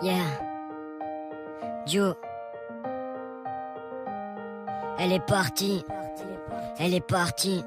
Yeah. Joe. Elle est partie. Elle est partie.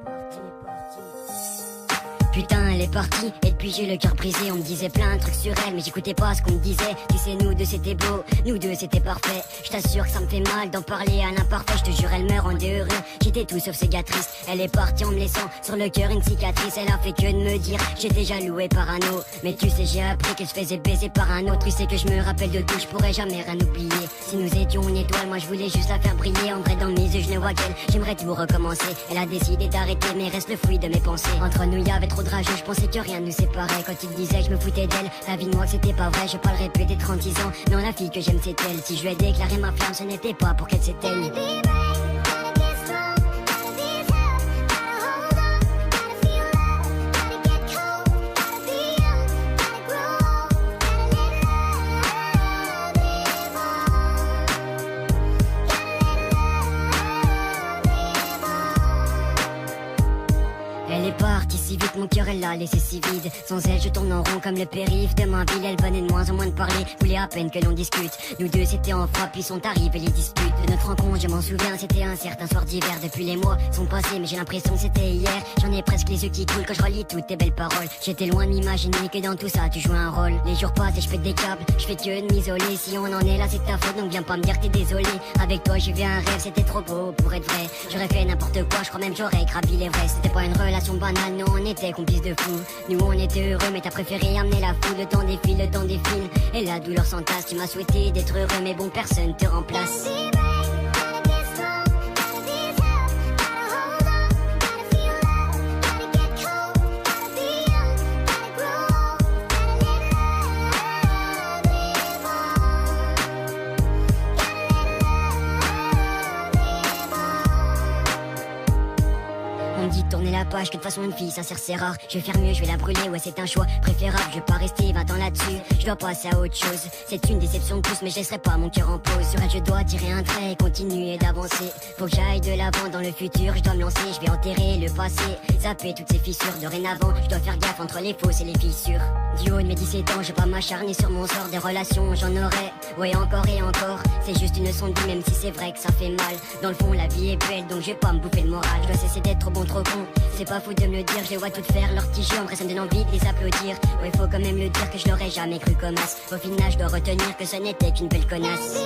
Putain, elle est partie, et depuis j'ai le cœur brisé. On me disait plein de trucs sur elle, mais j'écoutais pas ce qu'on me disait. Tu sais, nous deux c'était beau, nous deux c'était parfait. Je t'assure que ça me fait mal d'en parler à l'imparfait. Je te jure, elle me rendait heureux. J'étais tout sauf cicatrice. Elle est partie en me laissant sur le cœur une cicatrice. Elle a fait que de me dire, j'étais jaloux et parano. Mais tu sais, j'ai appris qu'elle se faisait baiser par un autre. Tu sais que je me rappelle de tout, je pourrais jamais rien oublier. Si nous étions une étoile, moi je voulais juste la faire briller. En vrai, dans mes yeux, je ne vois qu'elle. J'aimerais tout recommencer. Elle a décidé d'arrêter, mais reste le fruit de mes pensées. Entre nous, y avait trop de rage, je pensais que rien nous séparait. Quand il disait que je me foutais d'elle, la vie de moi que c'était pas vrai. Je vais pas le répéter 36 ans, non, la fille que j'aime c'est elle. Si je lui ai déclaré ma flamme, ce n'était pas pour qu'elle s'éteigne. Elle est partie si vite, mon cœur elle l'a laissé si vide. Sans elle je tourne en rond comme le périph' de ma ville. Elle venait de moins en moins de parler, voulait à peine que l'on discute. Nous deux c'était en frappe, puis sont arrivées les disputes. De notre rencontre je m'en souviens, c'était un certain soir d'hiver. Depuis les mois sont passés mais j'ai l'impression que c'était hier. J'en ai presque les yeux qui coulent quand je relis toutes tes belles paroles. J'étais loin de m'imaginer que dans tout ça tu jouais un rôle. Les jours passent et je pète des câbles, je fais que de m'isoler. Si on en est là c'est ta faute, donc viens pas me dire que t'es désolé. Avec toi j'ai vu un rêve, c'était trop beau pour être vrai. J'aurais fait n'importe quoi, je crois même j'aurais gravi l'Everest. C'était pas une relation banale, non on était complices de fou. Nous on était heureux mais t'as préféré amener la foule. Le temps défile, le temps défile et la douleur s'entasse. Tu m'as souhaité d'être heureux mais bon personne te remplace. On me dit de tourner la page, que de toute façon une fille sincère c'est rare. Je vais faire mieux, je vais la brûler, ouais c'est un choix préférable. Je vais pas rester 20 ans là-dessus, je dois passer à autre chose. C'est une déception de plus mais je laisserai pas mon cœur en pause. Sur elle je dois tirer un trait et continuer d'avancer. Faut que j'aille de l'avant dans le futur, je dois me lancer. Je vais enterrer le passé, zapper toutes ces fissures. Dorénavant, je dois faire gaffe entre les fausses et les fissures. Du haut de mes 17 ans, je vais pas m'acharner sur mon sort. Des relations j'en aurai, ouais encore et encore. C'est juste une leçon de vie même si c'est vrai que ça fait mal. Dans le fond la vie est belle donc je vais pas me bouffer le moral. Je dois cesser d'être trop bon trop con, c'est pas fou de me le dire. Je les vois toutes faire leur petit jeu, en vrai ça me donne envie de les applaudir. Ouais faut quand même le dire que je l'aurais jamais cru comme as. Au final je dois retenir que ce n'était qu'une belle connasse.